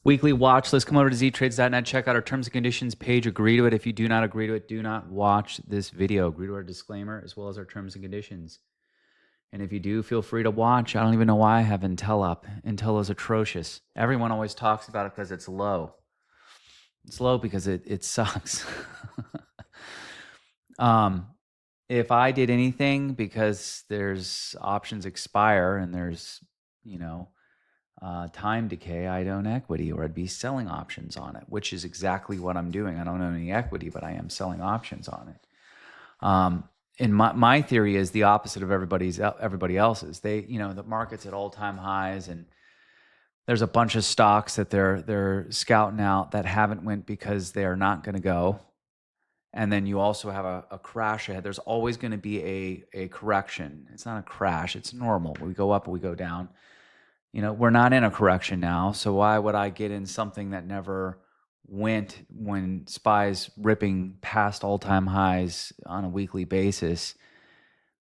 Weekly watch list. Come over to ZTRADEZ.net. Check out our terms and conditions page. Agree to it. If you do not agree to it, do not watch this video. Agree to our disclaimer as well as our terms and conditions. And if you do, feel free to watch. I don't even know why I have Intel up. Intel is atrocious. Everyone always talks about it because it's low. It's low because it sucks. If I did anything because there's options expire and there's, time decay, I'd own equity or I'd be selling options on it, which is exactly what I'm doing. I don't own any equity, but I am selling options on it. And my theory is the opposite of everybody else's. The market's at all-time highs, and there's a bunch of stocks that they're scouting out that haven't went because they're not going to go. And then you also have a crash ahead. There's always going to be a correction. It's not a crash. It's normal. We go up or we go down. We're not in a correction now. So why would I get in something that never went when SPY's ripping past all-time highs on a weekly basis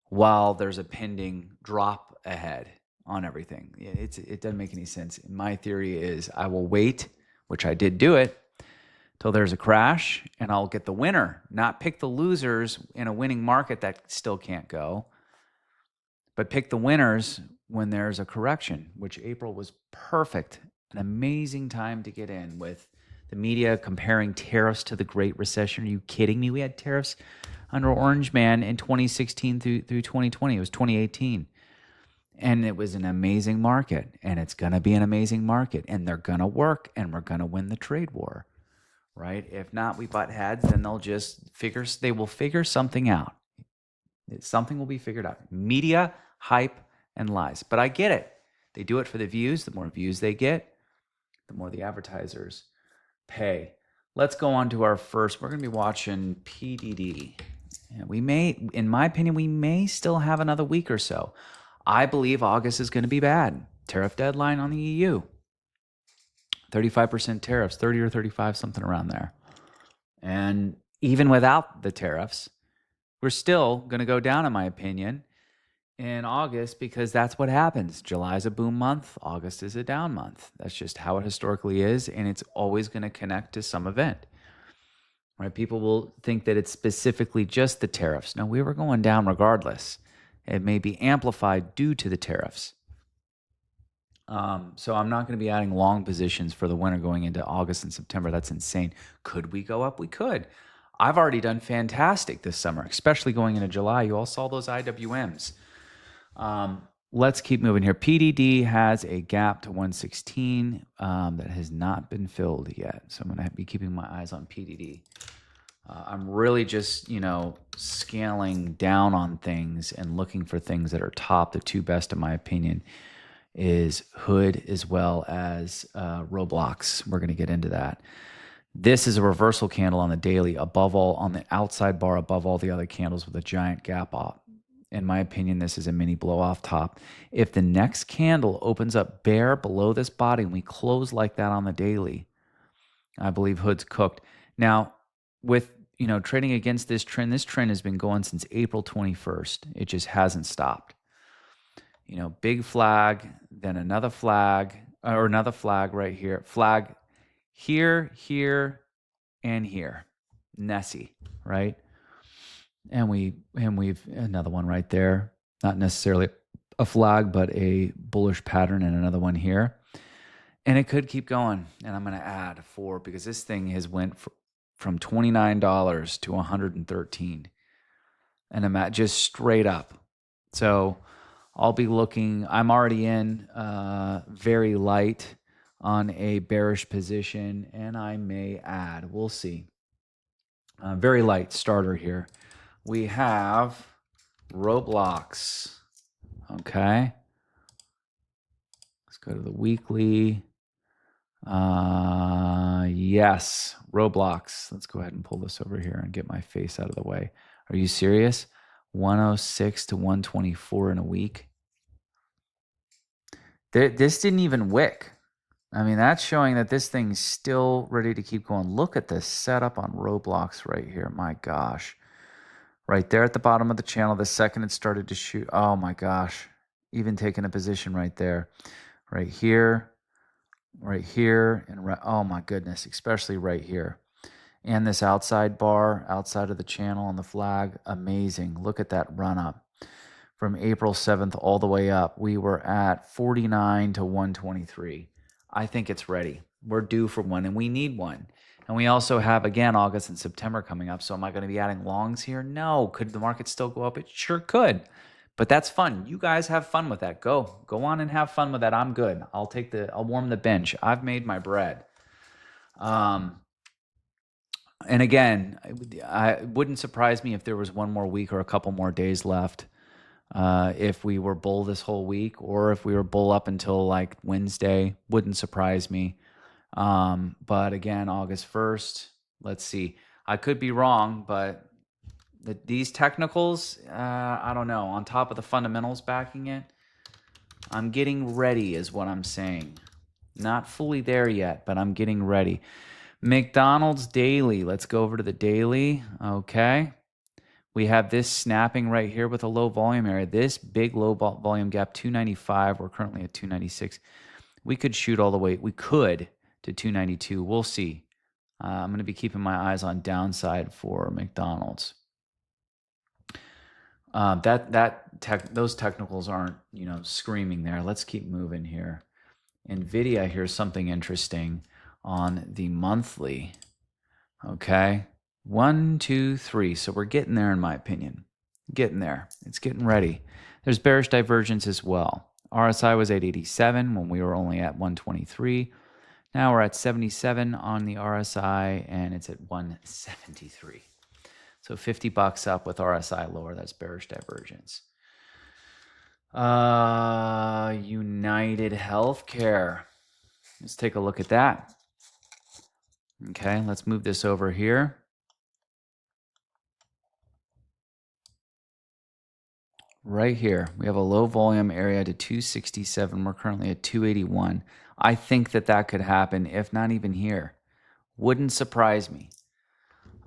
while there's a pending drop ahead on everything? It doesn't make any sense. My theory is I will wait, which I did do it, till there's a crash, and I'll get the winner, not pick the losers in a winning market that still can't go, but pick the winners when there's a correction, which April was perfect. An amazing time to get in with the media comparing tariffs to the Great Recession. Are you kidding me? We had tariffs under Orange Man in 2016 through 2020. It was 2018. And it was an amazing market, and it's going to be an amazing market, and they're going to work, and we're going to win the trade war. Right? If not, we butt heads, then they will figure something out. Something will be figured out. Media, hype, and lies. But I get it. They do it for the views. The more views they get, the more the advertisers pay. Let's go on to our first. We're going to be watching PDD. And we may, in my opinion, we may still have another week or so. I believe August is going to be bad. Tariff deadline on the EU. 35% tariffs, 30 or 35, something around there. And even without the tariffs, we're still going to go down, in my opinion, in August, because that's what happens. July is a boom month. August is a down month. That's just how it historically is, and it's always going to connect to some event. Right? People will think that it's specifically just the tariffs. No, we were going down regardless. It may be amplified due to the tariffs. So I'm not going to be adding long positions for the winter going into August and September. That's insane. Could we go up? We could. I've already done fantastic this summer, especially going into July. You all saw those IWMs. Let's keep moving here. PDD has a gap to 116 that has not been filled yet. So I'm going to be keeping my eyes on PDD. I'm really just, scaling down on things and looking for things that are top. The two best, in my opinion, is Hood as well as Roblox. We're going to get into that. This is a reversal candle on the daily, above all, on the outside bar, above all the other candles with a giant gap up. In my opinion, this is a mini blow off top. If the next candle opens up bare below this body and we close like that on the daily, I believe Hood's cooked. Now, with trading against this trend has been going since April 21st. It just hasn't stopped. Big flag, then another flag, or another flag right here. Flag here, here, and here. Nessie, right? And we've another one right there. Not necessarily a flag, but a bullish pattern, and another one here. And it could keep going. And I'm going to add 4 because this thing has went from $29 to $113. And I'm at just straight up. So I'll be looking. I'm already in very light on a bearish position, and I may add. We'll see. Very light starter here. We have Roblox. Okay. Let's go to the weekly. Yes, Roblox. Let's go ahead and pull this over here and get my face out of the way. Are you serious? 106 to 124 in a week. This didn't even wick. I mean, that's showing that this thing's still ready to keep going. Look at this setup on Roblox right here. My gosh. Right there at the bottom of the channel, the second it started to shoot. Oh my gosh. Even taking a position right there. Right here. right here, and oh my goodness, especially right here. And this outside bar, outside of the channel on the flag, amazing. Look at that run up from April 7th all the way up. We were at 49 to 123. I think it's ready. We're due for one, and we need one. And we also have, again, August and September coming up. So am I going to be adding longs here? No. Could the market still go up? It sure could. But that's fun. You guys have fun with that. Go on and have fun with that. I'm good. I'll warm the bench. I've made my bread. And again, it wouldn't surprise me if there was one more week or a couple more days left. If we were bull this whole week, or if we were bull up until like Wednesday, wouldn't surprise me. But again, August 1st, let's see. I could be wrong, but these technicals, I don't know. On top of the fundamentals backing it, I'm getting ready is what I'm saying. Not fully there yet, but I'm getting ready. McDonald's daily. Let's go over to the daily. Okay. We have this snapping right here with a low volume area. This big low volume gap, 295. We're currently at 296. We could shoot all the way. We could to 292. We'll see. I'm going to be keeping my eyes on downside for McDonald's. Those technicals aren't, screaming there. Let's keep moving here. NVDA, here's something interesting on the monthly. Okay. 1, 2, 3. So we're getting there, in my opinion. Getting there. It's getting ready. There's bearish divergence as well. RSI was at 87 when we were only at 123. Now we're at 77 on the RSI, and it's at 173. So $50 up with RSI lower. That's bearish divergence. United Healthcare. Let's take a look at that. Okay, let's move this over here. Right here, we have a low volume area to 267. We're currently at 281. I think that could happen, if not even here. Wouldn't surprise me.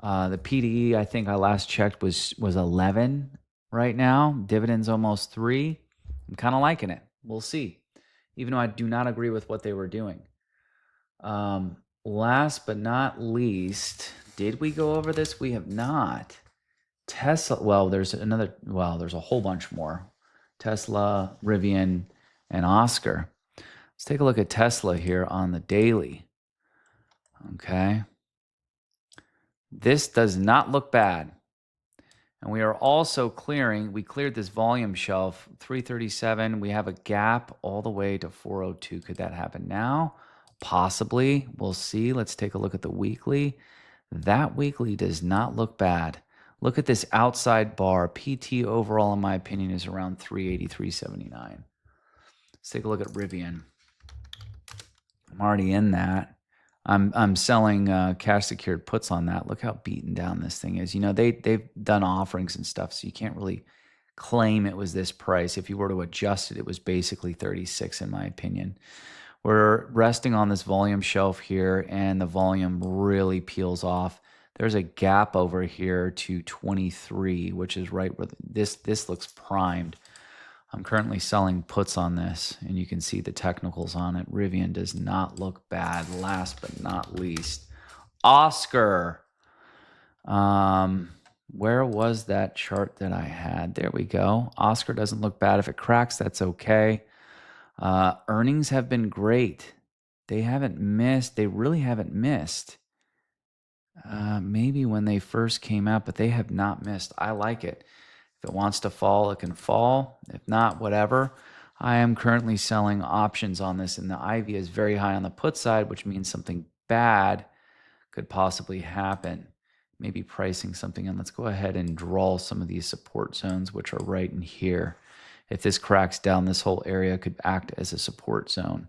The PDE, I think I last checked, was 11 right now. Dividends almost 3. I'm kind of liking it. We'll see. Even though I do not agree with what they were doing. Last but not least, did we go over this? We have not. Tesla, there's a whole bunch more. Tesla, Rivian, and Oscar. Let's take a look at Tesla here on the daily. Okay. This does not look bad. And we are also we cleared this volume shelf, 337. We have a gap all the way to 402. Could that happen now? Possibly. We'll see. Let's take a look at the weekly. That weekly does not look bad. Look at this outside bar. PT overall, in my opinion, is around 380, 379. Let's take a look at Rivian. I'm already in that. I'm selling cash secured puts on that. Look how beaten down this thing is. They've done offerings and stuff, so you can't really claim it was this price. If you were to adjust it, it was basically 36 in my opinion. We're resting on this volume shelf here, and the volume really peels off. There's a gap over here to 23, which is right where this looks primed. I'm currently selling puts on this, and you can see the technicals on it. Rivian does not look bad. Last but not least, Oscar. Where was that chart that I had? There we go. Oscar doesn't look bad. If it cracks, that's okay. Earnings have been great. They haven't missed. They really haven't missed. Maybe when they first came out, but they have not missed. I like it. If it wants to fall, it can fall. If not, whatever. I am currently selling options on this, and the IV is very high on the put side, which means something bad could possibly happen. Maybe pricing something in. Let's go ahead and draw some of these support zones, which are right in here. If this cracks down, this whole area could act as a support zone.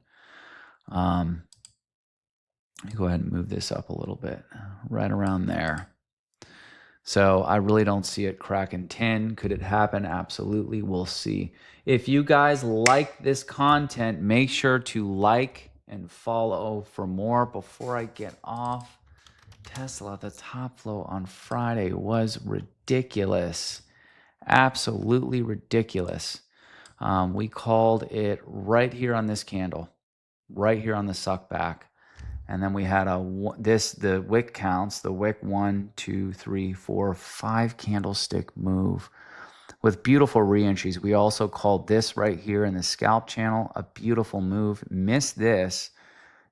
Let me go ahead and move this up a little bit, right around there. So I really don't see it cracking 10. Could it happen? Absolutely. We'll see. If you guys like this content, make sure to like and follow for more. Before I get off, Tesla, the top flow on Friday was ridiculous. Absolutely ridiculous. We called it right here on this candle. right here on the suck back. And then we had the wick counts, the wick 1, 2, 3, 4, 5 candlestick move with beautiful reentries. We also called this right here in the scalp channel a beautiful move. Missed this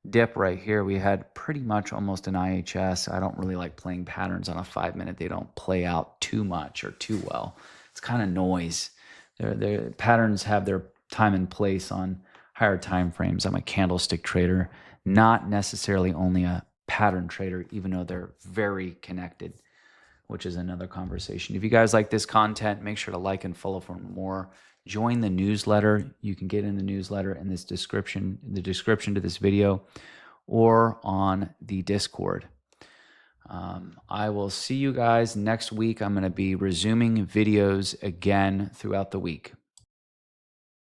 dip right here. We had pretty much almost an IHS. I don't really like playing patterns on a 5-minute. They don't play out too much or too well. It's kind of noise. Their patterns have their time and place on higher time frames. I'm a candlestick trader, not necessarily only a pattern trader, even though they're very connected, which is another conversation. If you guys like this content, make sure to like and follow for more. Join the newsletter. You can get in the newsletter in this description, in the description to this video, or on the Discord. I will see you guys next week. I'm going to be resuming videos again throughout the week.